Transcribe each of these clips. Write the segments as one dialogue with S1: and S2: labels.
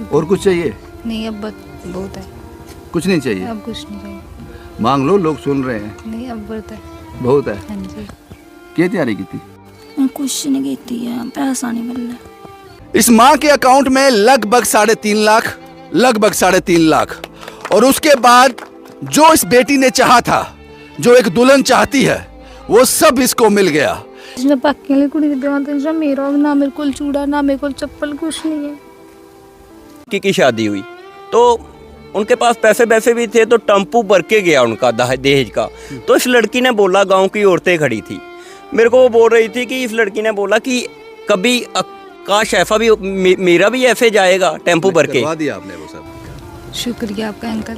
S1: और कुछ चाहिए?
S2: नहीं, अब बहुत है।
S1: कुछ नहीं चाहिए?
S2: अब कुछ नहीं चाहिए।
S1: मांग लो, लोग सुन रहे हैं।
S2: नहीं, अब बहुत है।
S1: बहुत है।
S2: हाँ जी।
S1: क्या तैयारी की थी?
S3: कुछ नहीं की है, पैसा नहीं मिल रहा।
S1: इस माँ के अकाउंट में लगभग 3.5 लाख और उसके बाद जो इस बेटी ने चाहा था, जो एक दुल्हन चाहती है, वो सब इसको मिल गया।
S2: जिसने बाकी वाली कुड़ी देवा तो मेरा ना मेरे को चूड़ा ना मेरे को चप्पल कुछ नहीं है।
S4: की शादी हुई तो उनके पास पैसे भी थे, तो टेम्पू भर के गया उनका दहेज का। तो इस लड़की ने बोला, गांव की औरतें खड़ी थी, मेरे को वो बोल रही थी कि इस लड़की ने बोला कि कभी काश ऐसा भी मेरा भी ऐसे जाएगा टेम्पू भर के।
S1: करवा दिया आपने वो सब?
S2: शुक्रिया आपका अंकल।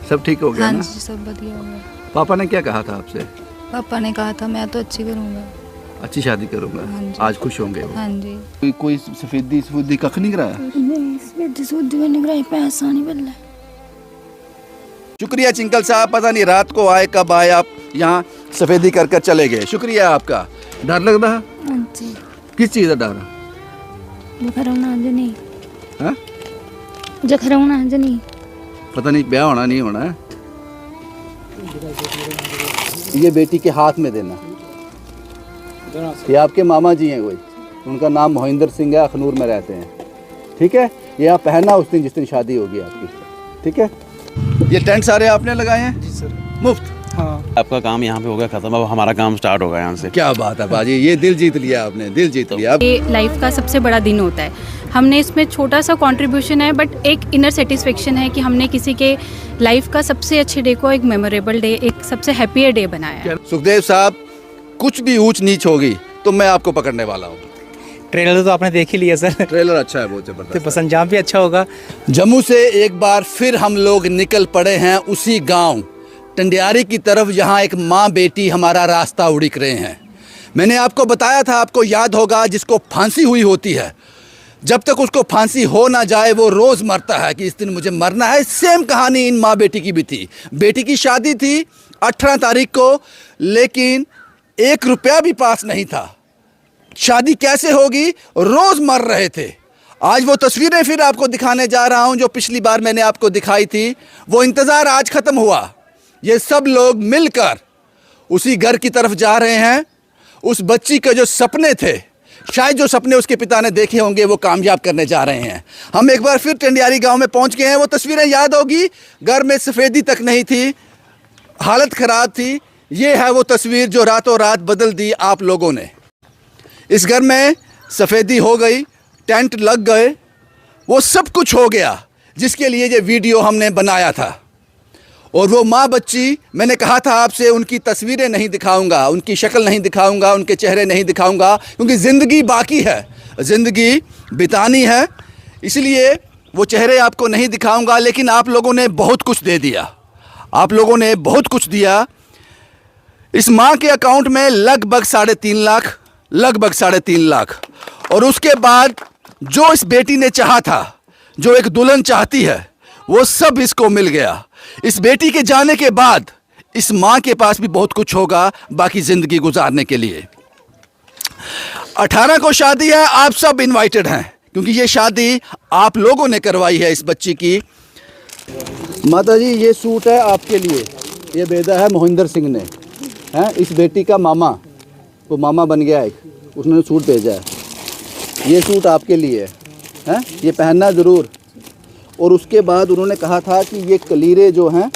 S1: सब ठीक हो गया
S2: हाँ
S1: ना?
S2: जी, सब बढ़िया हो गया।
S1: पापा ने क्या कहा था आपसे?
S2: पापा ने कहा था मैं तो अच्छी करूँगा।
S1: अच्छी शादी करूंगा।
S2: हाँ जी।
S1: आज खुश होंगे वो?
S2: हाँ जी।
S1: कोई सफेदी कख नहीं कराया?
S3: पैसा नहीं मिल रहा।
S1: शुक्रिया चिंकल साहब, पता नहीं रात को आए कब आए आप यहाँ सफेदी कर कर चले गए। शुक्रिया आपका। डर लग रहा?
S3: हाँ जी।
S1: किस चीज़ का डर? हाँ? पता नहीं ब्याह होना नहीं होना है। ये बेटी के हाथ में देना। ये आपके मामा जी हैं कोई, उनका नाम मोहिंदर सिंह है, अखनूर में रहते हैं। ठीक है, ये आप पहनना उस दिन जिस दिन शादी होगी आपकी। ठीक है। ये टेंट सारे आपने लगाए हैं?
S5: जी सर।
S1: मुफ्त?
S5: हाँ। आपका काम यहाँ पे हो गया खत्म, अब हमारा काम स्टार्ट होगा यहाँ से।
S1: क्या बात है बाजी, ये दिल जीत लिया आपने, दिल जीत लिया।
S6: ये लाइफ का सबसे बड़ा दिन होता है। हमने इसमें छोटा सा कंट्रीब्यूशन है, बट एक इनर सेटिस्फेक्शन है कि हमने किसी के लाइफ का सबसे अच्छे डे को एक मेमोरेबल डे, एक सबसे हैप्पी डे बनाया है।
S1: सुखदेव साहब, कुछ भी ऊंच नीच होगी तो मैं आपको पकड़ने वाला हूँ।
S5: ट्रेलर तो आपने देख ही लिया सर।
S1: ट्रेलर अच्छा है, बहुत जबरदस्त।
S5: तो बस अंजाम भी अच्छा होगा।
S1: जम्मू से एक बार फिर हम लोग निकल पड़े हैं उसी गांव टंडियारी की तरफ, जहां एक माँ बेटी हमारा रास्ता उड़ीक रहे हैं। मैंने आपको बताया था, आपको याद होगा, जिसको फांसी हुई होती है, जब तक उसको फांसी हो ना जाए वो रोज़ मरता है कि इस दिन मुझे मरना है। सेम कहानी इन माँ बेटी की भी थी। बेटी की शादी थी 18 तारीख को, लेकिन 1 रुपया भी पास नहीं था। शादी कैसे होगी, रोज़ मर रहे थे। आज वो तस्वीरें फिर आपको दिखाने जा रहा हूं जो पिछली बार मैंने आपको दिखाई थी। वो इंतज़ार आज ख़त्म हुआ। ये सब लोग मिलकर उसी घर की तरफ जा रहे हैं। उस बच्ची के जो सपने थे, शायद जो सपने उसके पिता ने देखे होंगे, वो कामयाब करने जा रहे हैं। हम एक बार फिर टंडियारी गांव में पहुंच गए हैं। वो तस्वीरें याद होगी, घर में सफ़ेदी तक नहीं थी, हालत ख़राब थी। ये है वो तस्वीर जो रातों रात बदल दी आप लोगों ने। इस घर में सफ़ेदी हो गई, टेंट लग गए, वो सब कुछ हो गया जिसके लिए ये वीडियो हमने बनाया था। और वो माँ बच्ची, मैंने कहा था आपसे, उनकी तस्वीरें नहीं दिखाऊंगा, उनकी शक्ल नहीं दिखाऊंगा, उनके चेहरे नहीं दिखाऊंगा, क्योंकि ज़िंदगी बाकी है, ज़िंदगी बितानी है, इसलिए वो चेहरे आपको नहीं दिखाऊंगा। लेकिन आप लोगों ने बहुत कुछ दे दिया, आप लोगों ने बहुत कुछ दिया। इस माँ के अकाउंट में लगभग 3.5 लाख और उसके बाद जो इस बेटी ने चाहा था, जो एक दुल्हन चाहती है, वो सब इसको मिल गया। इस बेटी के जाने के बाद इस माँ के पास भी बहुत कुछ होगा बाकी ज़िंदगी गुजारने के लिए। 18 को शादी है, आप सब इनवाइटेड हैं, क्योंकि ये शादी आप लोगों ने करवाई है इस बच्ची की। माता जी, ये सूट है आपके लिए, ये भेजा है मोहिंदर सिंह ने, हैं, इस बेटी का मामा, वो मामा बन गया एक, उसने सूट भेजा है। ये सूट आपके लिए है, ये पहनना ज़रूर। और उसके बाद उन्होंने कहा था कि ये कलीरे जो हैं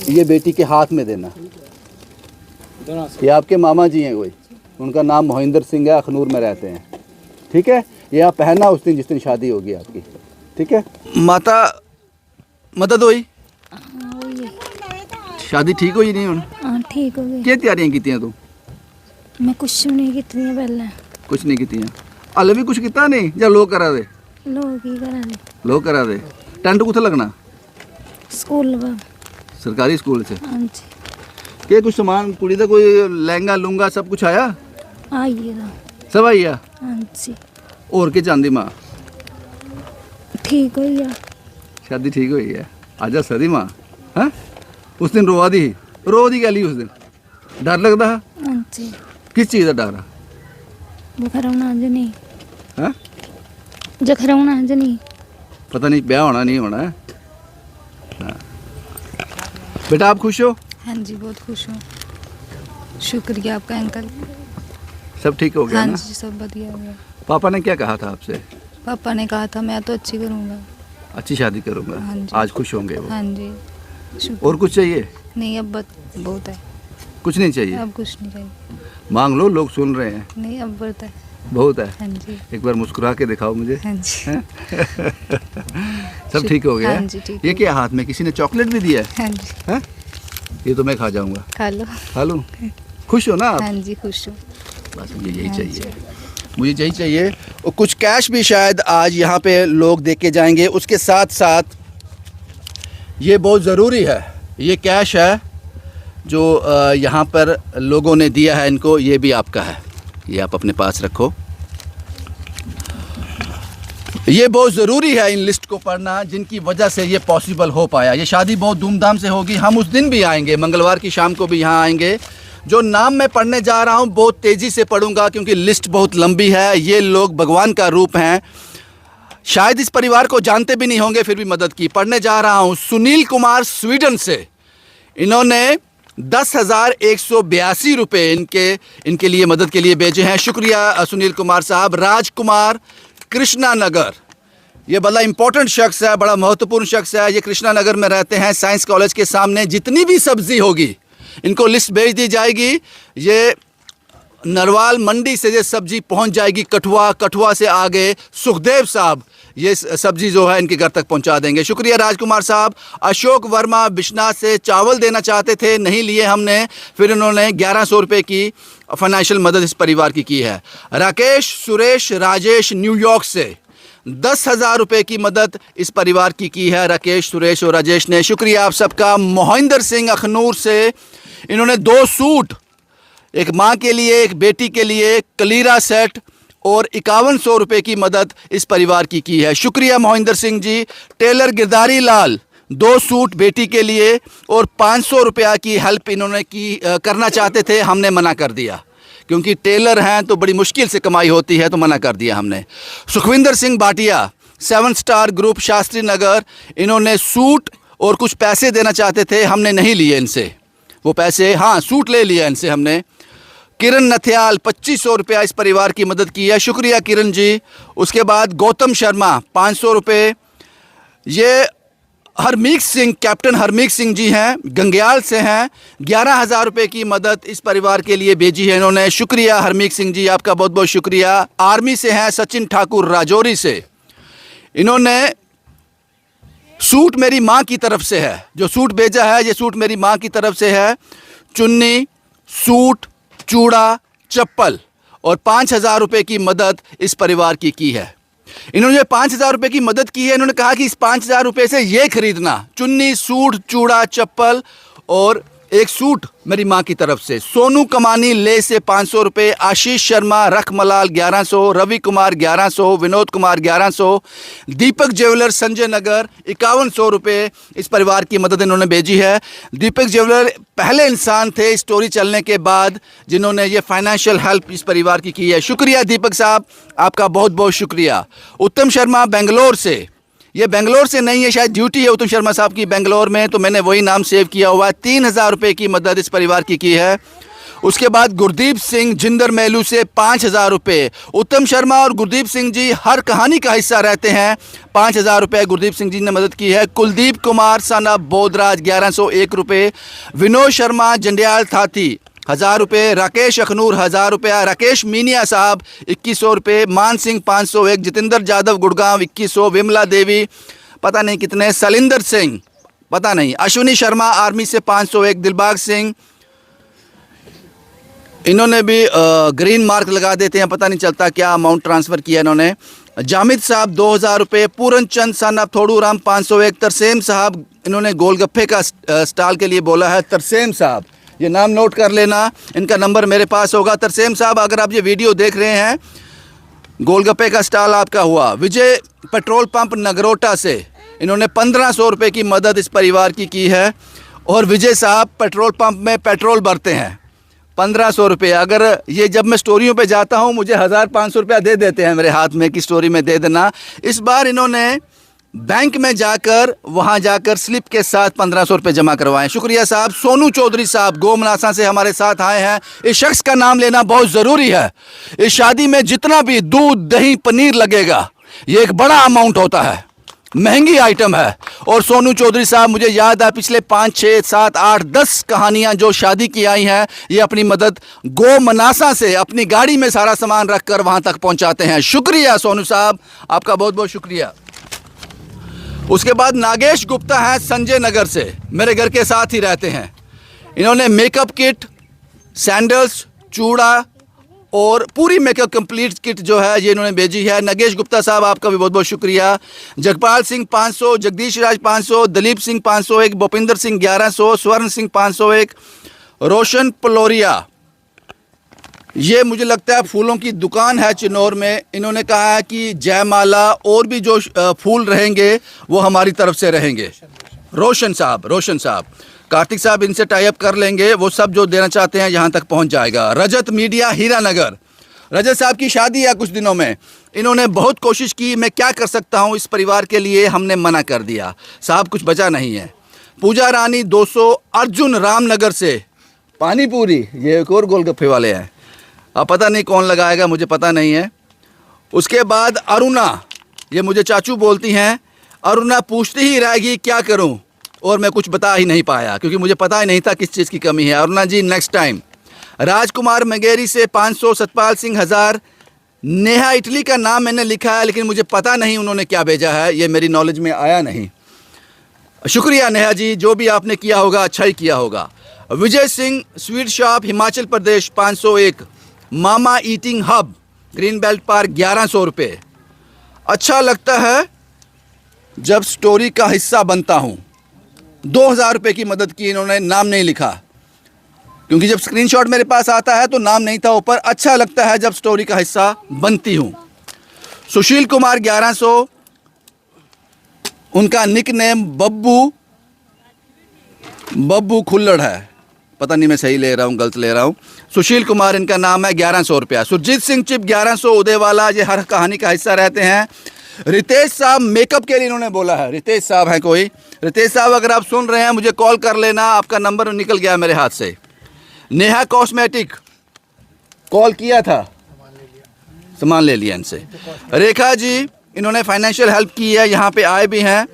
S1: ये बेटी के हाथ में देना। ये आपके मामा जी हैं कोई, उनका नाम मोहिंदर सिंह है, अखनूर में रहते हैं। ठीक है, ये आप पहनना उस दिन जिस दिन शादी होगी आपकी। ठीक है माता, मदद हुई? शादी ठीक हुई नहीं हुण?
S3: हाँ ठीक हो गई।
S1: क्या तैयारियां कीतियां तू?
S3: मैं कुछ नहीं कीतियां पहले।
S1: कुछ नहीं कीतियां? हले भी कुछ किता नहीं ਜਾਂ ਲੋਕ करा दे?
S3: लोग ही करा दे।
S1: लोग करा दे। टेंट कित्थे लगना?
S3: स्कूल वा।
S1: सरकारी स्कूल से?
S3: हाँ जी।
S1: क्या कुछ सामान कुड़ी दा कोई लहंगा लूंगा सब कुछ आया?
S3: आइएगा।
S1: सब आइया?
S3: हाँ जी।
S1: और क्या चाहती माँ?
S3: ठीक हो गया।
S1: शादी ठीक हुई है। आजा सदी माँ। हाँ, उस दिन रोआ दी क्या ली उस दिन? डर लगता है?
S3: हाँ जी।
S1: किस चीज़ का डर है?
S3: बुखार होना नहीं।
S1: हाँ
S3: जखरा होना है नहीं।
S1: पता नहीं ब्याह होना नहीं होना है। हाँ। बेटा आप खुश हो?
S2: हाँ जी बहुत खुश हूँ, शुक्रिया आपका अंकल।
S1: सब ठीक हो गया
S2: हाँ
S1: ना?
S2: जी सब बढ़िया हो गया।
S1: पापा ने क्या कहा था आपसे?
S2: पापा ने कहा था मैं तो अच्छी करूँगा।
S1: अच्छी शादी करूँगा।
S2: हाँ जी।
S1: आज खुश होंगे वो।
S2: हाँ जी शुक्रिया।
S1: और कुछ चाहिए?
S2: नहीं अब बहुत है,
S1: कुछ नहीं चाहिए?
S2: अब कुछ नहीं चाहिए।
S1: मांग लो, लोग सुन रहे हैं।
S2: नहीं अब बहुत है।
S1: बहुत है।
S2: हाँ जी।
S1: एक बार मुस्कुरा के दिखाओ मुझे।
S2: हाँ जी।
S1: सब ठीक हो गया?
S2: हाँ जी, ठीक
S1: ये
S2: हो
S1: क्या हाथ में किसी ने चॉकलेट भी दिया है?
S2: हाँ जी
S1: हैं? ये तो मैं खा जाऊंगा।
S2: खा लो।
S1: खा लूं? खुश हो ना आप?
S2: हाँ जी खुश हूँ।
S1: बस मुझे यही
S2: हाँ
S1: चाहिए, मुझे यही चाहिए। और कुछ कैश भी शायद आज यहाँ पे लोग दे के जाएंगे। उसके साथ साथ ये बहुत ज़रूरी है, ये कैश है जो यहाँ पर लोगों ने दिया है इनको, ये भी आपका है, ये आप अपने पास रखो। ये बहुत ज़रूरी है इन लिस्ट को पढ़ना, जिनकी वजह से ये पॉसिबल हो पाया। ये शादी बहुत धूमधाम से होगी, हम उस दिन भी आएंगे, मंगलवार की शाम को भी यहाँ आएंगे। जो नाम मैं पढ़ने जा रहा हूँ बहुत तेज़ी से पढ़ूंगा क्योंकि लिस्ट बहुत लंबी है। ये लोग भगवान का रूप हैं, शायद इस परिवार को जानते भी नहीं होंगे, फिर भी मदद की। पढ़ने जा रहा हूँ सुनील कुमार स्वीडन से, इन्होंने 10,182 रुपये इनके लिए मदद के लिए भेजे हैं। शुक्रिया सुनील कुमार साहब। राजकुमार कृष्णा नगर, ये बड़ा इंपॉर्टेंट शख्स है, बड़ा महत्वपूर्ण शख्स है। ये कृष्णा नगर में रहते हैं, साइंस कॉलेज के सामने। जितनी भी सब्जी होगी इनको लिस्ट भेज दी जाएगी। ये नरवाल मंडी से ये सब्जी पहुंच जाएगी कठुआ, कठुआ से आगे सुखदेव साहब ये सब्जी जो है इनके घर तक पहुंचा देंगे। शुक्रिया राजकुमार साहब। अशोक वर्मा बिश्नाथ से चावल देना चाहते थे, नहीं लिए हमने, फिर इन्होंने 1100 रुपये की फाइनेंशियल मदद इस परिवार की है। राकेश सुरेश राजेश न्यूयॉर्क से 10,000 रुपये की मदद इस परिवार की है राकेश सुरेश और राजेश ने। शुक्रिया आप सबका। मोहिंदर सिंह अखनूर से, इन्होंने 2 सूट, एक माँ के लिए एक बेटी के लिए, कलीरा सेट और 5100 रुपये की मदद इस परिवार की है। शुक्रिया मोहिंदर सिंह जी। टेलर गिरधारी लाल 2 सूट बेटी के लिए और 500 रुपया की हेल्प इन्होंने करना चाहते थे, हमने मना कर दिया क्योंकि टेलर हैं तो बड़ी मुश्किल से कमाई होती है, तो मना कर दिया हमने। सुखविंदर सिंह भाटिया 7 स्टार ग्रुप शास्त्री नगर, इन्होंने सूट और कुछ पैसे देना चाहते थे, हमने नहीं लिए इनसे वो पैसे। हाँ सूट ले लिया इनसे हमने। किरण नथियाल 2500 रुपया इस परिवार की मदद की है। शुक्रिया किरण जी। उसके बाद गौतम शर्मा 500 रुपये। ये हरमीत सिंह, कैप्टन हरमीत सिंह जी हैं, गंग्याल से हैं, 11,000 रुपये की मदद इस परिवार के लिए भेजी है इन्होंने। शुक्रिया हरमीत सिंह जी, आपका बहुत बहुत शुक्रिया। आर्मी से हैं सचिन ठाकुर राजौरी से, इन्होंने सूट मेरी माँ की तरफ से है, जो सूट भेजा है ये सूट मेरी माँ की तरफ से है। चुन्नी, सूट, चूड़ा, चप्पल और 5,000 रुपये की मदद इस परिवार की है। इन्होंने 5,000 रुपये की मदद की है। इन्होंने कहा कि इस 5,000 रुपये से ये खरीदना, चुन्नी, सूट, चूड़ा, चप्पल और एक सूट मेरी माँ की तरफ से। सोनू कमानी ले से 500 रुपये। आशीष शर्मा रखमलाल 1100। रवि कुमार 1100। विनोद कुमार 1100। दीपक ज्वेलर संजय नगर 5100 रुपये इस परिवार की मदद इन्होंने भेजी है। दीपक ज्वेलर पहले इंसान थे स्टोरी चलने के बाद जिन्होंने ये फाइनेंशियल हेल्प इस परिवार की है। शुक्रिया दीपक साहब, आपका बहुत बहुत शुक्रिया। उत्तम शर्मा बेंगलोर से, ये बेंगलोर से नहीं है, शायद ड्यूटी है उत्तम शर्मा साहब की बेंगलोर में, तो मैंने वही नाम सेव किया हुआ है। 3,000 रुपये की मदद इस परिवार की है। उसके बाद गुरदीप सिंह जिंदर मेलू से 5,000 रुपये। उत्तम शर्मा और गुरदीप सिंह जी हर कहानी का हिस्सा रहते हैं। 5,000 रुपये गुरदीप सिंह जी ने मदद की है। कुलदीप कुमार साना बोधराज 1101 रुपये। विनोद शर्मा जंडियाल थाती 1,000 रुपये। राकेश अखनूर 1,000 रुपया। राकेश मीनिया साहब 2100 रुपये। मान सिंह 501। जितेंद्र जादव गुड़गांव 2100। विमला देवी पता नहीं कितने। सलिंदर सिंह पता नहीं। अश्विनी शर्मा आर्मी से 501। दिलबाग सिंह, इन्होंने भी ग्रीन मार्क लगा देते हैं, पता नहीं चलता क्या अमाउंट ट्रांसफ़र किया इन्होंने। जामिद साहब 2,000 रुपये। पूरन चंद साहब थोड़ू राम 501। तरसेम साहब, इन्होंने गोलगप्पे का स्टॉल के लिए बोला है। तरसेम साहब, ये नाम नोट कर लेना, इनका नंबर मेरे पास होगा। तरसेम साहब अगर आप ये वीडियो देख रहे हैं, गोलगप्पे का स्टॉल आपका हुआ। विजय पेट्रोल पंप नगरोटा से, इन्होंने 1,500 रुपये की मदद इस परिवार की है। और विजय साहब पेट्रोल पंप में पेट्रोल भरते हैं, 1500 रुपये। अगर ये जब मैं स्टोरियों पे जाता हूँ मुझे 1500 रुपया दे देते हैं मेरे हाथ में कि स्टोरी में दे देना। इस बार इन्होंने बैंक में जाकर वहाँ जाकर स्लिप के साथ 1500 रुपये जमा करवाएं। शुक्रिया साहब। सोनू चौधरी साहब गोमनासा से हमारे साथ आए हैं। इस शख्स का नाम लेना बहुत ज़रूरी है। इस शादी में जितना भी दूध दही पनीर लगेगा ये एक बड़ा अमाउंट होता है, महंगी आइटम है। और सोनू चौधरी साहब, मुझे याद है पिछले 5, 6, 7, 8, 10 कहानियां जो शादी की आई हैं, ये अपनी मदद गोमनासा से अपनी गाड़ी में सारा सामान रखकर वहां तक पहुंचाते हैं। शुक्रिया सोनू साहब, आपका बहुत बहुत शुक्रिया। उसके बाद नागेश गुप्ता हैं संजय नगर से, मेरे घर के साथ ही रहते हैं। इन्होंने मेकअप किट, सैंडल्स, चूड़ा और पूरी मेकअप कंप्लीट किट जो है ये इन्होंने भेजी है। नगेश गुप्ता साहब, आपका भी बहुत बहुत शुक्रिया। जगपाल सिंह 500, जगदीश राज 500, दलीप सिंह 501, भूपिंदर सिंह 1100, स्वर्ण सिंह 501, रोशन पलोरिया, ये मुझे लगता है फूलों की दुकान है चिन्नौर में। इन्होंने कहा है कि जयमाला और भी जो फूल रहेंगे वो हमारी तरफ से रहेंगे। रोशन साहब, कार्तिक साहब इनसे टाई अप कर लेंगे, वो सब जो देना चाहते हैं यहाँ तक पहुँच जाएगा। रजत मीडिया हीरानगर, रजत साहब की शादी है कुछ दिनों में। इन्होंने बहुत कोशिश की, मैं क्या कर सकता हूँ इस परिवार के लिए, हमने मना कर दिया साहब, कुछ बचा नहीं है। पूजा रानी 200, अर्जुन रामनगर से पानी पूरी, ये एक और गोलगप्पे वाले हैं, अब पता नहीं कौन लगाएगा, मुझे पता नहीं है। उसके बाद अरुणा, ये मुझे चाचू बोलती हैं। अरुणा पूछती ही रहेगी क्या करूं, और मैं कुछ बता ही नहीं पाया क्योंकि मुझे पता ही नहीं था किस चीज़ की कमी है। अरुणा जी नेक्स्ट टाइम। राजकुमार मंगेरी से 500, सतपाल सिंह 1000। नेहा इटली का नाम मैंने लिखा है लेकिन मुझे पता नहीं उन्होंने क्या भेजा है, ये मेरी नॉलेज में आया नहीं। शुक्रिया नेहा जी, जो भी आपने किया होगा अच्छा ही किया होगा। Vijay Singh sweet shop Himachal Pradesh 501। Mama eating hub green belt park 1100 रुपये। अच्छा लगता है जब स्टोरी का हिस्सा बनता हूँ। 2000 रुपये की मदद की इन्होंने, नाम नहीं लिखा क्योंकि जब स्क्रीनशॉट मेरे पास आता है तो नाम नहीं था ऊपर। अच्छा लगता है जब स्टोरी का हिस्सा बनती हूँ। सुशील कुमार 1100, उनका निक नेम बब्बू खुल्लड़ है, पता नहीं मैं सही ले रहा हूँ गलत ले रहा हूँ। सुशील कुमार इनका नाम है, 1100 रुपया। सुरजीत सिंह चिप 1100 उदयवाला, ये हर कहानी का हिस्सा रहते हैं। रितेश साहब मेकअप के लिए इन्होंने बोला है, रितेश साहब हैं कोई। रितेश साहब अगर आप सुन रहे हैं मुझे कॉल कर लेना, आपका नंबर निकल गया मेरे हाथ से। नेहा कॉस्मेटिक, कॉल किया था, सामान ले लिया इनसे। रेखा जी, इन्होंने फाइनेंशियल हेल्प की है, यहाँ पे आए भी हैं।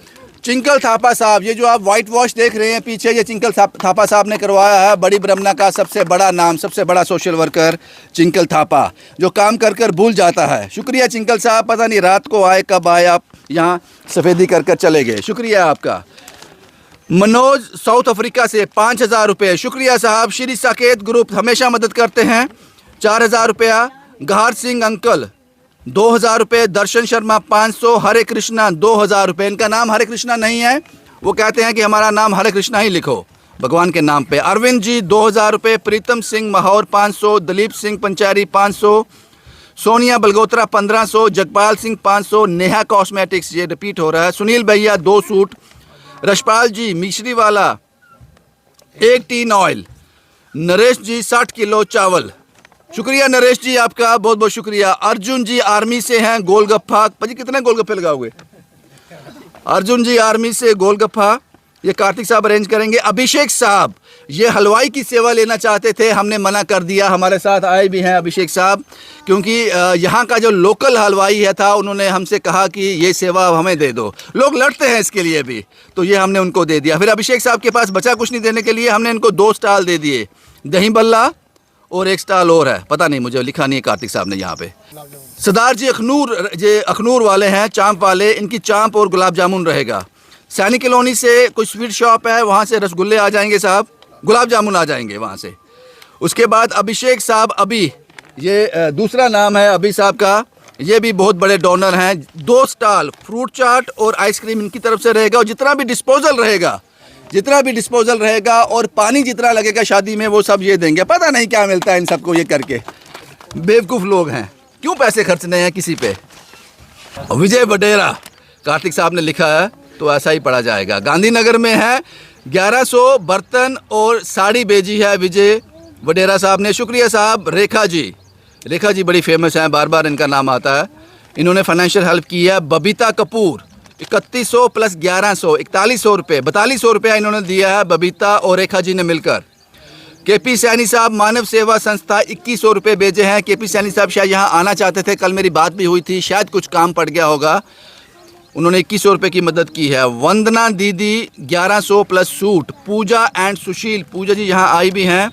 S1: चिंकल थापा साहब, ये जो आप वाइट वॉश देख रहे हैं पीछे, ये चिंकल थापा साहब ने करवाया है। बड़ी ब्रह्मना का सबसे बड़ा नाम, सबसे बड़ा सोशल वर्कर चिंकल थापा, जो काम कर कर भूल जाता है। शुक्रिया चिंकल साहब, पता नहीं रात को आए कब आए, आप यहाँ सफ़ेदी कर कर चले गए, शुक्रिया आपका। मनोज साउथ अफ्रीका से 5000 रुपये, शुक्रिया साहब। श्री साकेत ग्रुप हमेशा मदद करते हैं, 4000 रुपया। गहार सिंह अंकल 2000 रुपये। दर्शन शर्मा 500। हरे कृष्णा 2000 रुपये, इनका नाम हरे कृष्णा नहीं है, वो कहते हैं कि हमारा नाम हरे कृष्णा ही लिखो भगवान के नाम पे। अरविंद जी 2000 रुपये। प्रीतम सिंह माहौर 500। दलीप सिंह पंचारी 500। सोनिया बलगोत्रा 1500। जगपाल सिंह 500। नेहा कॉस्मेटिक्स, ये रिपीट हो रहा है। सुनील भैया 2 सूट। रशपाल जी मिश्री वाला 1 टीन ऑयल। नरेश जी 60 किलो चावल, शुक्रिया नरेश जी, आपका बहुत बहुत शुक्रिया। अर्जुन जी आर्मी से हैं, गोलगप्पा, भाजी कितने गोलगप्पे लगाओगे? अर्जुन जी आर्मी से गोलगप्पा, ये कार्तिक साहब अरेंज करेंगे। अभिषेक साहब ये हलवाई की सेवा लेना चाहते थे, हमने मना कर दिया। हमारे साथ आए भी हैं अभिषेक साहब, क्योंकि यहाँ का जो लोकल हलवाई है था, उन्होंने हमसे कहा कि ये सेवा हमें दे दो। लोग लड़ते हैं इसके लिए भी, तो ये हमने उनको दे दिया। फिर अभिषेक साहब के पास बचा कुछ नहीं देने के लिए, हमने इनको 2 स्टॉल दे दिए, दही बल्ला और 1 स्टॉल और है, पता नहीं मुझे लिखा नहीं है कार्तिक साहब ने यहाँ पे। सरदार जी अखनूर वाले हैं, चांप वाले, इनकी चांप और गुलाब जामुन रहेगा। सैनी कॉलोनी से कोई स्वीट शॉप है, वहाँ से रसगुल्ले आ जाएंगे साहब, गुलाब जामुन आ जाएंगे वहाँ से। उसके बाद अभिषेक साहब, अभी ये दूसरा नाम है अभी साहब का, ये भी बहुत बड़े डोनर हैं। 2 स्टॉल फ्रूट चाट और आइसक्रीम इनकी तरफ से रहेगा, और जितना भी डिस्पोजल रहेगा और पानी जितना लगेगा शादी में, वो सब ये देंगे। पता नहीं क्या मिलता है इन सबको ये करके, बेवकूफ़ लोग हैं, क्यों पैसे खर्चने हैं किसी पे। विजय बडेरा कार्तिक साहब ने लिखा है तो ऐसा ही पढ़ा जाएगा। गांधीनगर में है, 1100 बर्तन और साड़ी भेजी है विजय वडेरा साहब ने। शुक्रिया साहब। रेखा जी बड़ी फेमस हैं, बार बार इनका नाम आता है। इन्होंने फाइनेंशियल हेल्प की है। बबीता कपूर 3100 प्लस 1100 4100 रुपये 4200 रुपया इन्होंने दिया है बबीता और रेखा जी ने मिलकर। केपी सैनी साहब मानव सेवा संस्था 2100 रुपये भेजे हैं। केपी सैनी साहब शायद यहाँ आना चाहते थे, कल मेरी बात भी हुई थी, शायद कुछ काम पड़ गया होगा, उन्होंने 2100 रुपये की मदद की है। वंदना दीदी 1100 प्लस सूट। पूजा एंड सुशील, पूजा जी यहाँ आई भी हैं,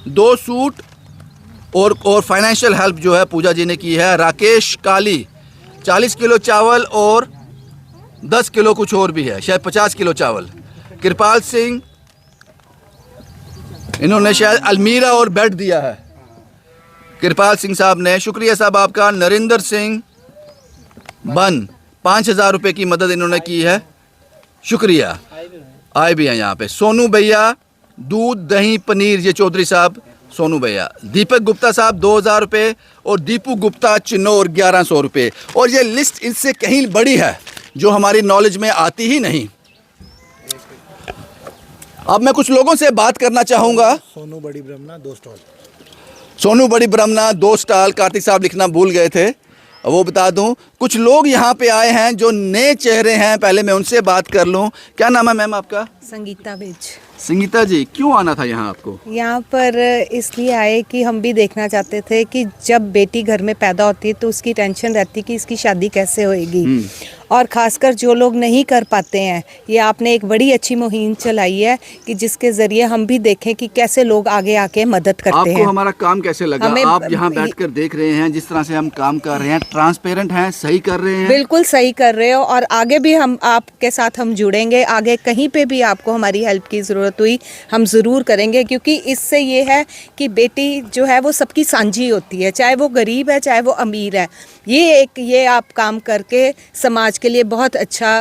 S1: 2 सूट और फाइनेंशियल हेल्प जो है पूजा जी ने की है। राकेश काली 40 किलो चावल और 10 किलो कुछ और भी है, शायद 50 किलो चावल। कृपाल सिंह, इन्होंने शायद अलमीरा और बेड दिया है, कृपाल सिंह साहब ने। शुक्रिया साहब आपका। नरेंद्र सिंह बन 5000 रुपये की मदद इन्होंने की है। शुक्रिया। आए भी हैं यहाँ पे। सोनू भैया दूध दही पनीर, ये चौधरी साहब सोनू भैया। दीपक गुप्ता साहब 2000 रुपये और दीपू गुप्ता चिन्नौर 1100 रुपये। और ये लिस्ट इससे कहीं बड़ी है जो हमारी नॉलेज में आती ही नहीं। अब मैं कुछ लोगों से बात करना चाहूँगा।
S7: सोनू बड़ी ब्रह्मना 2 स्टॉल।
S1: सोनू बड़ी ब्रह्मना 2 स्टॉल, कार्तिक साहब लिखना भूल गए थे, वो बता दूं। कुछ लोग यहाँ पे आए हैं जो नए चेहरे हैं, पहले मैं उनसे बात कर लूँ। क्या नाम है मैम आपका?
S8: संगीता बेज।
S1: संगीता जी, क्यों आना था यहाँ आपको?
S8: यहाँ पर इसलिए आए कि हम भी देखना चाहते थे कि जब बेटी घर में पैदा होती है तो उसकी टेंशन रहती कि इसकी शादी कैसे होएगी, और ख़ासकर जो लोग नहीं कर पाते हैं, ये आपने एक बड़ी अच्छी मुहिम चलाई है कि जिसके ज़रिए हम भी देखें कि कैसे लोग आगे आके मदद करते हैं।
S1: आपको हमारा काम कैसे लगा? आप यहाँ बैठकर देख रहे हैं जिस तरह से हम काम कर रहे हैं, ट्रांसपेरेंट हैं, सही कर रहे हैं?
S8: बिल्कुल सही कर रहे हो, और आगे भी हम आपके साथ हम जुड़ेंगे। आगे कहीं पे भी आपको हमारी हेल्प की ज़रूरत हुई हम ज़रूर करेंगे, क्योंकि इससे ये है कि बेटी जो है वो सबकी साझी होती है, चाहे वो गरीब है चाहे वो अमीर है। ये आप काम करके समाज के लिए बहुत अच्छा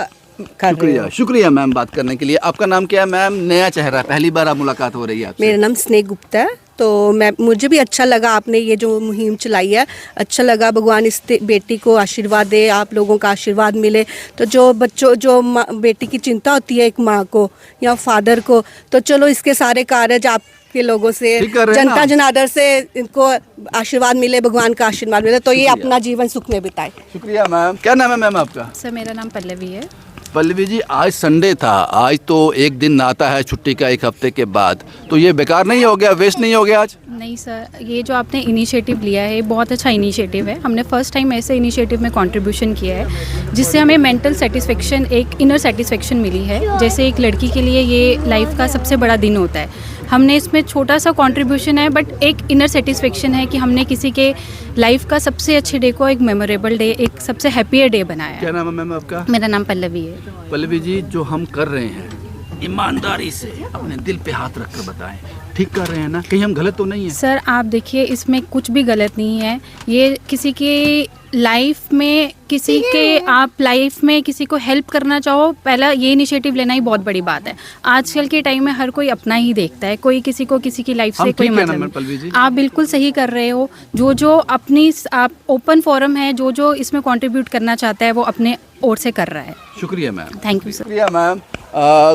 S8: कर रहे हो।
S1: शुक्रिया मैम बात करने के लिए। आपका नाम क्या है मैम? नया चेहरा, पहली बार आप मुलाकात हो रही है आपसे।
S9: मेरा नाम स्नेह गुप्ता है। तो मुझे भी अच्छा लगा आपने ये जो मुहिम चलाई है, अच्छा लगा। भगवान इस बेटी को आशीर्वाद दे, आप लोगों का आशीर्वाद मिले। तो जो बच्चों जो बेटी की चिंता होती है एक माँ को या फादर को, तो चलो इसके सारे कार्य आपके लोगों से, जनता जनार्दन से इनको आशीर्वाद मिले, भगवान का आशीर्वाद मिले, तो ये अपना जीवन सुख में बिताए।
S1: शुक्रिया मैम। क्या नाम है मैम आपका?
S6: सर मेरा नाम पल्लवी है।
S1: पल्लवी जी, आज संडे था, आज तो एक दिन आता है छुट्टी का 1 हफ्ते के बाद, तो ये बेकार नहीं हो गया, वेस्ट नहीं हो गया आज?
S6: नहीं सर, ये जो आपने इनिशिएटिव लिया है बहुत अच्छा इनिशिएटिव है। हमने फर्स्ट टाइम ऐसे इनिशिएटिव में कंट्रीब्यूशन किया है जिससे हमें मेंटल सेटिस्फेक्शन, एक इनर सेटिस्फेक्शन मिली है। जैसे एक लड़की के लिए ये लाइफ का सबसे बड़ा दिन होता है। हमने इसमें छोटा सा कंट्रीब्यूशन है बट एक इनर सेटिस्फेक्शन है कि हमने किसी के लाइफ का सबसे अच्छे डे को एक मेमोरेबल डे, एक सबसे हैप्पियर डे बनाया है।
S1: क्या नाम है मैम आपका?
S6: मेरा नाम पल्लवी है।
S1: पल्लवी जी, जो हम कर रहे हैं ईमानदारी से अपने दिल पे हाथ रख कर बताएं, ठीक कर रहे हैं ना? कहीं हम गलत तो नहीं है?
S6: सर आप देखिए, इसमें कुछ भी गलत नहीं है। ये किसी की लाइफ में, किसी के आप लाइफ में किसी को हेल्प करना चाहो, पहला ये इनिशिएटिव लेना ही बहुत बड़ी बात है। आजकल के टाइम में हर कोई अपना ही देखता है, कोई किसी को किसी की लाइफ से कोई मतलब नहीं। आप बिल्कुल सही कर रहे हो। जो अपनी आप ओपन फोरम है, जो इसमें कंट्रीब्यूट करना चाहता है वो अपने ओर से कर रहा है।
S1: शुक्रिया मैम।
S6: Thank you sir.
S1: शुक्रिया मैम।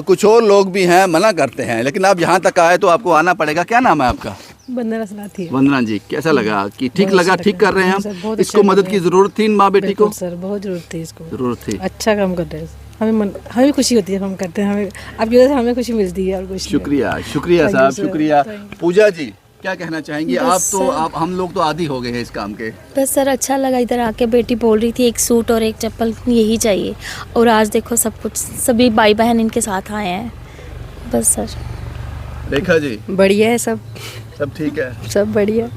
S1: कुछ और लोग भी हैं, मना करते हैं, लेकिन आप यहाँ तक आए तो आपको आना पड़ेगा। क्या नाम है आपका?
S9: वंदना सनाथी।
S1: वंदना जी, कैसा लगा कि ठीक लगा, ठीक कर रहे हैं हम? इसको मदद की जरूरत थी माँ बेटी को?
S9: सर बहुत जरूरत थी इसको,
S1: जरूरत थी।
S9: अच्छा काम कर रहे हैं, हमें खुशी होती है, हम करते हैं, हमें आपकी वजह से हमें खुशी मिलती है और कुछ।
S1: शुक्रिया, शुक्रिया साहब, शुक्रिया। पूजा जी, क्या कहना चाहेंगी? आप हम लोग तो आदी हो गए हैं इस काम के।
S3: बस सर अच्छा लगा इधर आके। बेटी बोल रही थी एक सूट और एक चप्पल यही चाहिए, और आज देखो सब कुछ, सभी भाई बहन इनके साथ आए हैं। बस सर।
S1: रेखा जी,
S9: बढ़िया है, सब
S1: ठीक है,
S9: सब बढ़िया।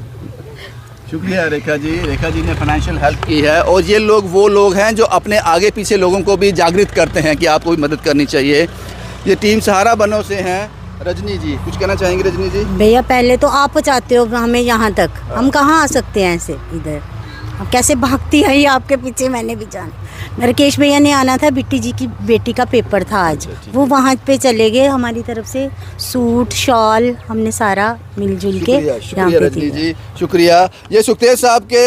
S1: शुक्रिया रेखा जी। रेखा जी ने फाइनेंशियल हेल्प की है, और ये लोग वो लोग हैं जो अपने आगे पीछे लोगों को भी जागृत करते हैं कि आपको भी मदद करनी चाहिए। ये टीम सहारा बनों से हैं। रजनी जी, कुछ कहना चाहेंगे? रजनी जी,
S10: भैया पहले तो आप पहुँचाते हो हमें यहाँ तक, हम कहाँ आ सकते हैं ऐसे इधर? कैसे भागती है ये आपके पीछे, मैंने भी जाना। नरकेश भैया ने आना था, बिट्टी जी की बेटी का पेपर था आज, वो वहाँ पे चले गए। हमारी तरफ से सूट शॉल हमने सारा मिलजुल के यहाँ पे
S1: रजनी जी, शुक्रिया। ये सुखतेज साहब के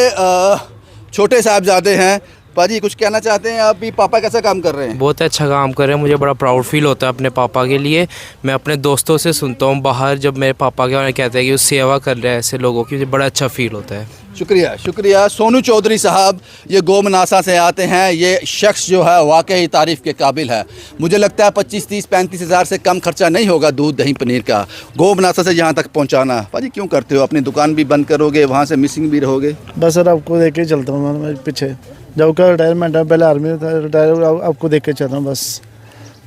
S1: छोटे साहबजादे हैं, पाजी कुछ कहना चाहते हैं आप भी? पापा कैसा काम कर रहे हैं?
S7: बहुत अच्छा काम कर रहे हैं। मुझे बड़ा प्राउड फील होता है अपने पापा के लिए। मैं अपने दोस्तों से सुनता हूँ बाहर, जब मेरे पापा के बारे में कहते हैं कि वो सेवा कर रहे हैं ऐसे लोगों की, मुझे बड़ा अच्छा फील होता है।
S1: शुक्रिया शुक्रिया। सोनू चौधरी साहब ये गोमनासा से आते हैं। ये शख्स जो है वाकई तारीफ़ के काबिल है। मुझे लगता है 25, 30, 35 हज़ार से कम खर्चा नहीं होगा दूध दही पनीर का गोमनासा से यहाँ तक पहुँचाना। पाजी क्यों करते हो? अपनी दुकान भी बंद करोगे, वहाँ से मिसिंग भी रहोगे?
S11: बस सर आपको देख के चलता हूँ मैं पीछे। जब का रिटायरमेंट है, पहले आर्मी में था, रिटायर आपको देख के चल रहा हूँ बस।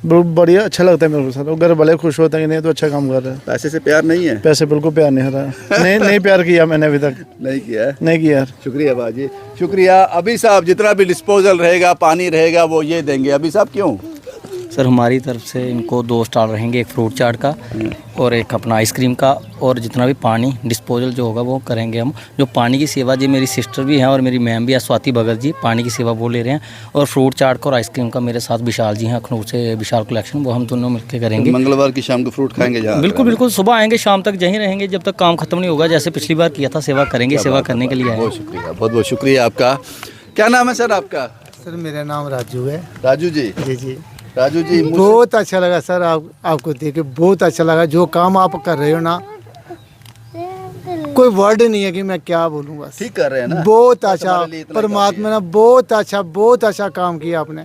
S11: बढ़िया अच्छा लगता है मेरे को सर। घर वाले खुश होते हैं कि नहीं तो अच्छा काम कर रहा है।
S1: पैसे से प्यार नहीं है?
S11: पैसे बिल्कुल प्यार नहीं हो रहा है। नहीं प्यार किया मैंने अभी तक।
S1: नहीं किया है?
S11: नहीं किया।
S1: शुक्रिया बाजी शुक्रिया। अभी साहब जितना भी डिस्पोजल रहेगा, पानी रहेगा, वो ये देंगे। अभी साहब क्यों?
S12: सर हमारी तरफ से इनको 2 स्टॉल रहेंगे, एक फ्रूट चाट का और एक अपना आइसक्रीम का, और जितना भी पानी डिस्पोजल जो होगा वो करेंगे हम। जो पानी की सेवा जी मेरी सिस्टर भी हैं और मेरी मैम भी है स्वाति भगत जी, पानी की सेवा वो ले रहे हैं। और फ्रूट चाट का और आइसक्रीम का मेरे साथ विशाल जी हैं अखनूर से, विशाल कलेक्शन, वो हम दोनों मिलकर करेंगे।
S1: मंगलवार की शाम को फ्रूट खाएंगे जहाँ?
S12: बिल्कुल बिल्कुल, सुबह आएंगे शाम तक यहीं रहेंगे जब तक काम खत्म नहीं होगा। जैसे पिछली बार किया था सेवा करेंगे, सेवा करने के लिए आए।
S1: बहुत शुक्रिया, बहुत बहुत शुक्रिया आपका। क्या नाम है सर आपका?
S11: सर मेरा नाम राजू है।
S1: राजू जी?
S11: जी
S1: राजू जी
S11: बहुत अच्छा लगा सर आपको देख के, बहुत अच्छा लगा। जो काम आप कर रहे हो ना, कोई वर्ड नहीं है कि मैं क्या बोलूँ। बस
S1: ठीक कर रहे हैं ना?
S11: बहुत अच्छा, परमात्मा ने बहुत अच्छा काम किया आपने।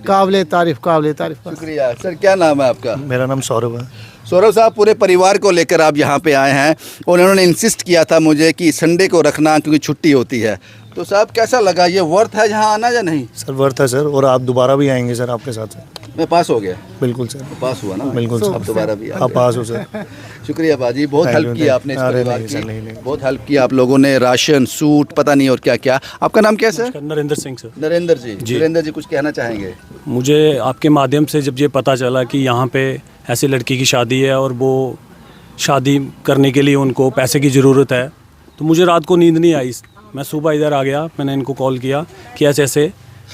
S11: काबिले तारीफ, काबिले तारीफ।
S1: शुक्रिया सर। क्या नाम है आपका?
S11: मेरा नाम सौरभ है।
S1: सौरभ साहब पूरे परिवार को लेकर आप यहाँ पे आए हैं और उन्होंने इंसिस्ट किया था मुझे कि संडे को रखना क्योंकि छुट्टी होती है। तो साहब कैसा लगा? ये वर्थ है यहाँ आना या नहीं?
S11: सर वर्थ है सर, और आप दोबारा भी आएंगे सर आपके साथ।
S1: मैं पास हो गया?
S11: बिल्कुल सर,
S1: पास हुआ ना?
S11: बिल्कुल सर,
S1: अब दोबारा भी
S11: आप पास हो सर।
S1: शुक्रिया बाजी, बहुत हेल्प किया आपने इस परिवार की, बहुत हेल्प किया आप लोगों ने। राशन, सूट, पता नहीं और क्या क्या। आपका नाम क्या सर?
S13: नरेंद्र सिंह सर।
S1: नरेंद्र जी। नरेंद्र जी कुछ कहना चाहेंगे?
S13: मुझे आपके माध्यम से जब ये पता चला कि यहाँ पे ऐसी लड़की की शादी है और वो शादी करने के लिए उनको पैसे की ज़रूरत है, तो मुझे रात को नींद नहीं आई। मैं सुबह इधर आ गया, मैंने इनको कॉल किया कि ऐसे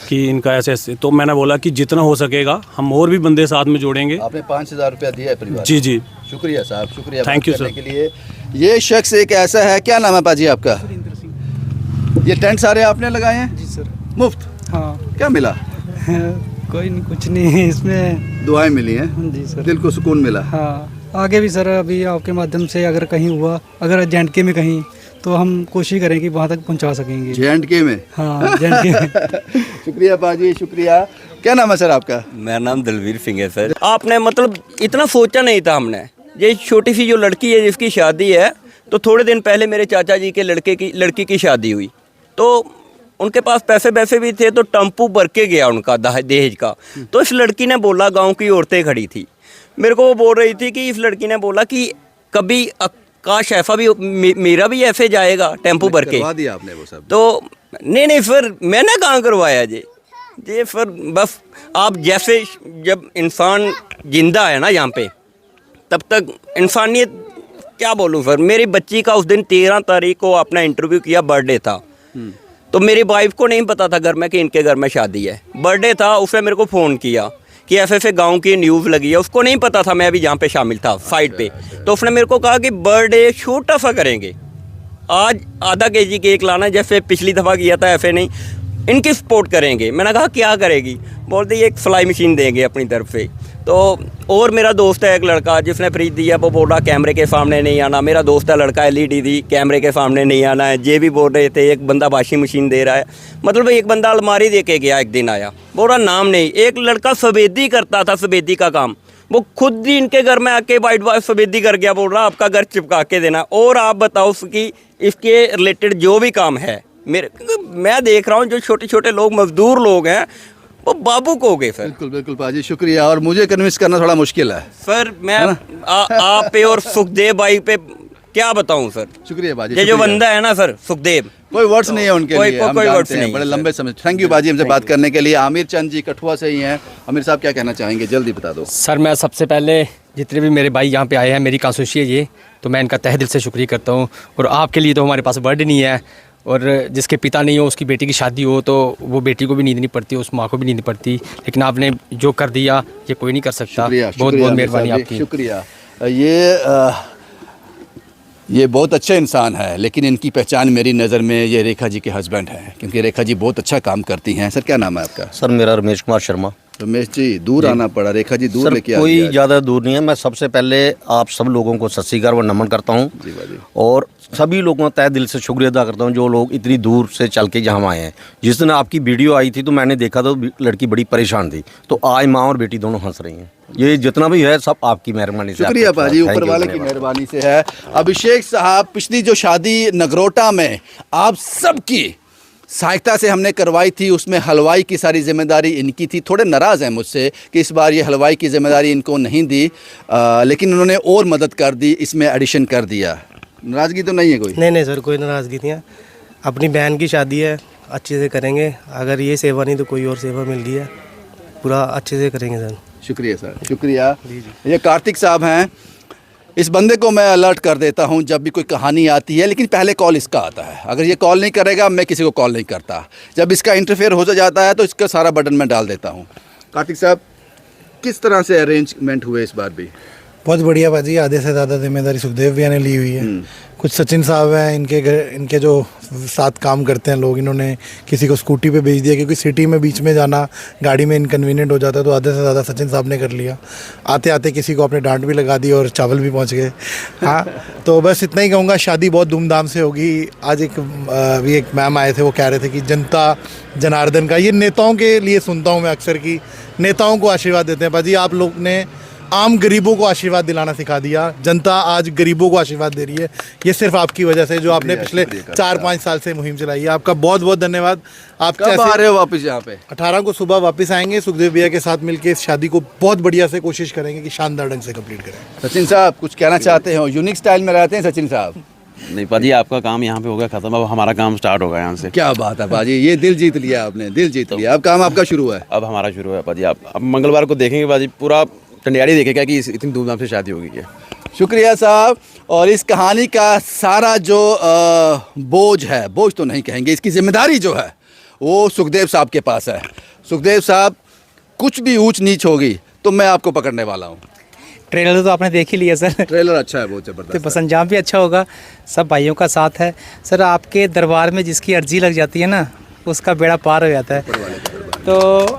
S13: कि इनका ऐसे, तो मैंने बोला कि जितना हो सकेगा हम और भी बंदे साथ में जोड़ेंगे।
S1: आपने 5,000 रुपया दिया है परिवार?
S13: जी जी,
S1: शुक्रिया साहब, शुक्रिया।
S13: थैंक यू सर
S1: के लिए। ये शख्स एक ऐसा है, क्या नाम है पाजी आपका? ये टेंट सारे आपने लगाए हैं?
S11: जी सर।
S1: मुफ्त?
S11: हाँ।
S1: क्या मिला?
S11: कोई नहीं, कुछ नहीं, इसमें
S1: दुआएं मिली हैं?
S11: जी सर।
S1: दिल को सुकून मिला?
S11: हाँ, आगे भी सर अभी आपके माध्यम से अगर कहीं हुआ, अगर JNK में कहीं, तो हम कोशिश करें कि वहाँ तक पहुँचा सकेंगे।
S1: JNK में?
S11: हाँ, JNK में।
S1: शुक्रिया पाजी, शुक्रिया। क्या नाम है सर आपका?
S4: मेरा नाम दलवीर सिंह है सर। आपने मतलब इतना सोचा नहीं था हमने। ये छोटी सी जो लड़की है जिसकी शादी है, तो थोड़े दिन पहले मेरे चाचा जी के लड़की की शादी हुई, तो उनके पास पैसे भी थे, तो टेम्पू भर के गया उनका दहेज का। तो इस लड़की ने बोला, गांव की औरतें खड़ी थी, मेरे को वो बोल रही थी कि इस लड़की ने बोला कि कभी काश ऐसा भी मेरा भी ऐसे जाएगा टेम्पू भर के।
S1: करवा दिया आपने वो सब?
S4: तो नहीं फिर मैंने कहाँ करवाया जी फिर बस आप जैसे, जब इंसान जिंदा है ना यहाँ पे, तब तक इंसानियत क्या बोलूँ सर। मेरी बच्ची का उस दिन 13 तारीख को अपना इंटरव्यू किया, बर्थडे था, तो मेरी वाइफ को नहीं पता था घर में कि इनके घर में शादी है। बर्थडे था, उसने मेरे को फ़ोन किया कि ऐसे गांव की न्यूज़ लगी है। उसको नहीं पता था मैं अभी जहाँ पे शामिल था साइड पे। तो उसने मेरे को कहा कि बर्थडे छोटा सा करेंगे, आज आधा kg केक लाना, जैसे पिछली दफ़ा किया था ऐसे नहीं, इनकी सपोर्ट करेंगे। मैंने कहा क्या करेगी? बोलते ये एक सिलाई मशीन देंगे अपनी तरफ से। तो और मेरा दोस्त है एक लड़का जिसने फ्रिज दिया, वो बोल रहा कैमरे के सामने नहीं आना। मेरा दोस्त है लड़का LED दी, कैमरे के सामने नहीं आना है। ये भी बोल रहे थे, एक बंदा वॉशिंग मशीन दे रहा है, मतलब एक बंदा अलमारी दे के गया, एक दिन आया, बोल रहा नाम नहीं। एक लड़का सफेदी करता था, सफेदी का काम, वो खुद ही इनके घर में आके वाइट वाइट सफेदी कर गया, बोल रहा आपका घर चिपका के देना। और आप बताओ उसकी इसके रिलेटेड जो भी काम है, मैं देख रहा हूँ जो छोटे छोटे लोग, मजदूर लोग हैं, वो बाबू को हो गए सर।
S1: बिल्कुल बिल्कुल पाजी, शुक्रिया। और मुझे कन्विंस करना थोड़ा मुश्किल है
S4: सर। मैं आप पे और सुखदेव भाई पे क्या बताऊं सर।
S1: शुक्रिया बाजी।
S4: ये जो बंदा है ना सर, सुखदेव,
S1: कोई वर्ड्स नहीं है उनके लिए, हम
S4: कोई वर्ड्स
S1: जानते हैं,
S4: नहीं
S1: बड़े
S4: है
S1: लंबे समय। थैंक यू बाजी हमसे बात करने के लिए। आमिर चंद जी कठुआ से ही हैं। आमिर साहब क्या कहना चाहेंगे, जल्दी बता दो।
S14: सर मैं सबसे पहले जितने भी मेरे भाई यहाँ पे आए हैं, मेरी कांसुशी है ये, तो मैं इनका तहे दिल से शुक्रिया करता हूँ। और आपके लिए तो हमारे पास वर्ड नहीं है, और जिसके पिता नहीं हो, उसकी बेटी की शादी हो, तो वो बेटी को भी नींद नहीं पड़ती, उस माँ को भी नींद नहीं पड़ती। लेकिन आपने जो कर दिया ये कोई नहीं कर सकता। बहुत बहुत मेहरबानी आपकी।
S1: शुक्रिया। ये ये बहुत अच्छे इंसान है, लेकिन इनकी पहचान मेरी नज़र में ये रेखा जी के हस्बैंड हैं, क्योंकि रेखा जी बहुत अच्छा काम करती हैं। सर क्या नाम है आपका?
S15: सर मेरा रमेश कुमार शर्मा।
S1: रमेश जी दूर आना पड़ा, रेखा जी दूर
S15: सर
S1: लेके आ
S15: कोई ज़्यादा दूर नहीं है। मैं सबसे पहले आप सब लोगों को सत श्री अकाल व नमन करता हूँ और सभी लोगों का तहे दिल से शुक्रिया अदा करता हूँ जो लोग इतनी दूर से चल के यहाँ आए हैं। जिस दिन आपकी वीडियो आई थी तो मैंने देखा तो लड़की बड़ी परेशान थी, तो आज माँ और बेटी दोनों हंस रही हैं। ये जितना भी है सब आपकी मेहरबानी से।
S1: शुक्रिया पाजी, ऊपर वाले की मेहरबानी से है। अभिषेक साहब, पिछली जो शादी नगरोटा में आप सबकी सहायता से हमने करवाई थी, उसमें हलवाई की सारी जिम्मेदारी इनकी थी। थोड़े नाराज़ हैं मुझसे कि इस बार ये हलवाई की जिम्मेदारी इनको नहीं दी, लेकिन उन्होंने और मदद कर दी, इसमें एडिशन कर दिया। नाराज़गी तो नहीं है कोई?
S16: नहीं सर, कोई नाराज़गी नहीं है। अपनी बहन की शादी है, अच्छे से करेंगे। अगर ये सेवा नहीं तो कोई और सेवा मिल रही है, पूरा अच्छे से करेंगे सर।
S1: शुक्रिया सर, शुक्रिया। ये कार्तिक साहब हैं। इस बंदे को मैं अलर्ट कर देता हूं जब भी कोई कहानी आती है, लेकिन पहले कॉल इसका आता है। अगर ये कॉल नहीं करेगा मैं किसी को कॉल नहीं करता। जब इसका इंटरफेयर हो जाता है तो इसका सारा बटन मैं डाल देता हूं। कार्तिक साहब, किस तरह से अरेंजमेंट हुए इस बार भी?
S17: बहुत बढ़िया बाजी, आधे से ज़्यादा जिम्मेदारी सुखदेव भैया ने ली हुई है। कुछ सचिन साहब हैं, इनके जो साथ काम करते हैं लोग, इन्होंने किसी को स्कूटी पे भेज दिया, क्योंकि सिटी में बीच में जाना गाड़ी में इनकन्वीनियंट हो जाता है, तो आधे से ज़्यादा सचिन साहब ने कर लिया। आते आते किसी को अपने डांट भी लगा दी और चावल भी पहुंच गए। हाँ, तो बस इतना ही कहूँगा, शादी बहुत धूमधाम से होगी। आज एक मैम आए थे, वो कह रहे थे कि जनता जनार्दन का, ये नेताओं के लिए सुनता हूँ मैं अक्सर कि नेताओं को आशीर्वाद देते हैं। भाजी आप लोग ने आम गरीबों को आशीर्वाद दिलाना सिखा दिया। जनता आज गरीबों को आशीर्वाद दे रही है, ये सिर्फ आपकी वजह से, जो आपने पिछले 4-5 साल से मुहिम चलाई है। आपका बहुत बहुत धन्यवाद। आप
S1: कब आ रहे हो वापस यहाँ पे?
S17: 18 को सुबह वापस आएंगे। सुखदेव भैया के साथ मिलकर इस शादी को बहुत बढ़िया से कोशिश करेंगे कि शानदार ढंग से कंप्लीट करें।
S1: सचिन साहब कुछ कहना चाहते हो? यूनिक स्टाइल में रहते हैं सचिन साहब।
S5: नहीं पाजी, आपका काम यहाँ पे हो गया खत्म, अब हमारा काम स्टार्ट होगा यहाँ से।
S1: क्या बात है पाजी, ये दिल जीत लिया आपने, दिल जीत लिया। अब काम आपका शुरू है।
S5: अब हमारा शुरू है पाजी। आप अब मंगलवार को देखेंगे पाजी, पूरा टंडियारी देखेगा कि इतनी धूमधाम से शादी होगी क्या।
S1: शुक्रिया साहब। और इस कहानी का सारा जो बोझ है, बोझ तो नहीं कहेंगे, इसकी जिम्मेदारी जो है वो सुखदेव साहब के पास है। सुखदेव साहब, कुछ भी ऊंच नीच होगी तो मैं आपको पकड़ने वाला हूँ।
S16: ट्रेलर तो आपने देख ही लिया सर।
S1: ट्रेलर अच्छा है, बहुत ज़बरदस्त।
S16: तो बस अंजाम भी अच्छा होगा। सब भाइयों का साथ है सर। आपके दरबार में जिसकी अर्जी लग जाती है ना, उसका बेड़ा पार हो जाता है। तो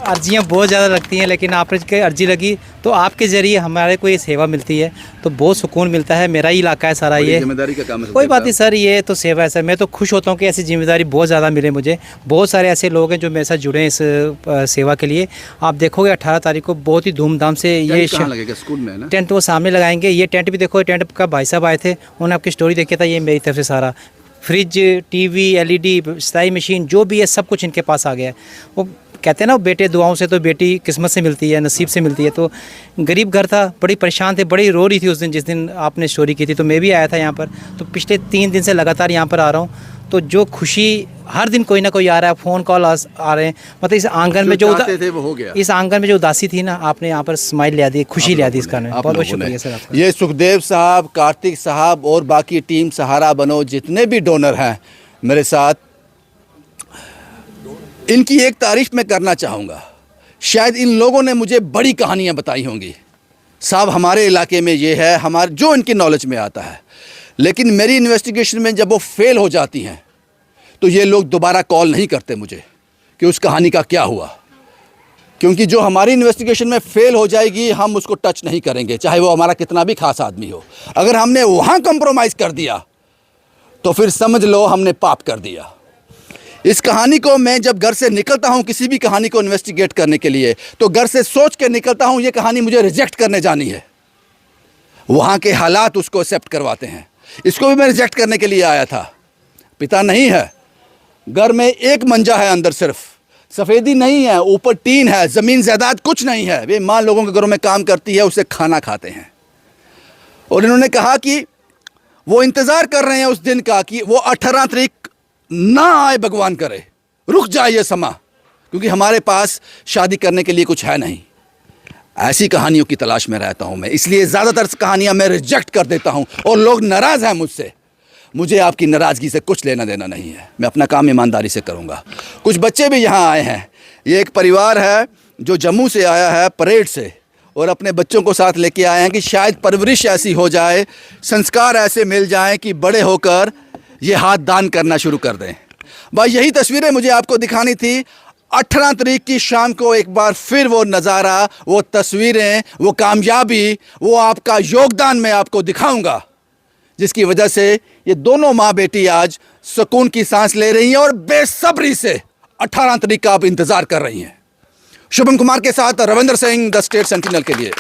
S16: अर्जियाँ बहुत ज़्यादा लगती हैं, लेकिन आपने अर्जी लगी तो आपके ज़रिए हमारे को ये सेवा मिलती है, तो बहुत सुकून मिलता है। मेरा ही इलाका है सारा, ये
S1: जिम्मेदारी का काम है।
S16: कोई बात नहीं सर, ये तो सेवा है सर। मैं तो खुश होता हूँ कि ऐसी जिम्मेदारी बहुत ज़्यादा मिले मुझे। बहुत सारे ऐसे लोग हैं जो मेरे साथ जुड़े हैं इस सेवा के लिए। आप देखोगे 18 तारीख को बहुत ही धूमधाम से ये
S1: स्कूल में ना
S16: टेंट वो सामने लगाएंगे। ये टेंट भी देखो, टेंट का भाई साहब आए थे, उन्होंने आपकी स्टोरी देखी था। ये मेरी तरफ से सारा फ्रिज, टीवी, LED, सिलाई मशीन जो भी है सब कुछ इनके पास आ गया है। वो कहते हैं ना, बेटे दुआओं से तो बेटी किस्मत से मिलती है, नसीब से मिलती है। तो गरीब घर था, बड़ी परेशान थे, बड़ी रो रही थी उस दिन जिस दिन आपने स्टोरी की थी। तो मैं भी आया था यहाँ पर। तो पिछले 3 दिन से लगातार यहाँ पर आ रहा हूँ। तो जो खुशी, हर दिन कोई ना कोई आ रहा है, फ़ोन कॉल आ रहे हैं। मतलब इस आंगन में जो
S1: हो गया,
S16: इस आंगन में जो उदासी थी ना, आपने यहाँ पर स्माइल ले दी, खुशी ले दी। इसका बहुत बहुत शुक्रिया सर आपका।
S1: ये सुखदेव साहब, कार्तिक साहब और बाकी टीम सहारा बनो जितने भी डोनर हैं मेरे साथ, इनकी एक तारीफ मैं करना चाहूँगा। शायद इन लोगों ने मुझे बड़ी कहानियाँ बताई होंगी साहब, हमारे इलाके में ये है, हमारे जो इनकी नॉलेज में आता है। लेकिन मेरी इन्वेस्टिगेशन में जब वो फेल हो जाती हैं तो ये लोग दोबारा कॉल नहीं करते मुझे कि उस कहानी का क्या हुआ, क्योंकि जो हमारी इन्वेस्टिगेशन में फेल हो जाएगी हम उसको टच नहीं करेंगे, चाहे वो हमारा कितना भी खास आदमी हो। अगर हमने वहाँ कंप्रोमाइज़ कर दिया तो फिर समझ लो हमने पाप कर दिया। इस कहानी को मैं जब घर से निकलता हूँ किसी भी कहानी को इन्वेस्टिगेट करने के लिए, तो घर से सोच के निकलता हूँ ये कहानी मुझे रिजेक्ट करने जानी है। वहाँ के हालात उसको एक्सेप्ट करवाते हैं। इसको भी मैं रिजेक्ट करने के लिए आया था। पिता नहीं है, घर में एक मंजा है, अंदर सिर्फ सफ़ेदी नहीं है, ऊपर टीन है, ज़मीन जायदाद कुछ नहीं है। वे माँ लोगों के घरों में काम करती है, उससे खाना खाते हैं। और इन्होंने कहा कि वो इंतज़ार कर रहे हैं उस दिन का कि वो 18 तारीख ना आए, भगवान करे रुक जाए ये समा, क्योंकि हमारे पास शादी करने के लिए कुछ है नहीं। ऐसी कहानियों की तलाश में रहता हूं मैं, इसलिए ज़्यादातर कहानियां मैं रिजेक्ट कर देता हूं और लोग नाराज़ हैं मुझसे। मुझे आपकी नाराज़गी से कुछ लेना देना नहीं है, मैं अपना काम ईमानदारी से करूंगा। कुछ बच्चे भी यहाँ आए हैं। ये एक परिवार है जो जम्मू से आया है, परेड से, और अपने बच्चों को साथ लेके आए हैं कि शायद परवरिश ऐसी हो जाए, संस्कार ऐसे मिल जाएं कि बड़े होकर ये हाथ दान करना शुरू कर दें। भाई यही तस्वीरें मुझे आपको दिखानी थी। 18 तारीख की शाम को एक बार फिर वो नज़ारा, वो तस्वीरें, वो कामयाबी, वो आपका योगदान मैं आपको दिखाऊंगा, जिसकी वजह से ये दोनों माँ बेटी आज सुकून की सांस ले रही हैं और बेसब्री से 18 तारीख का आप इंतज़ार कर रही हैं। शुभम कुमार के साथ Ravindra Singh, the state sentinel के लिए।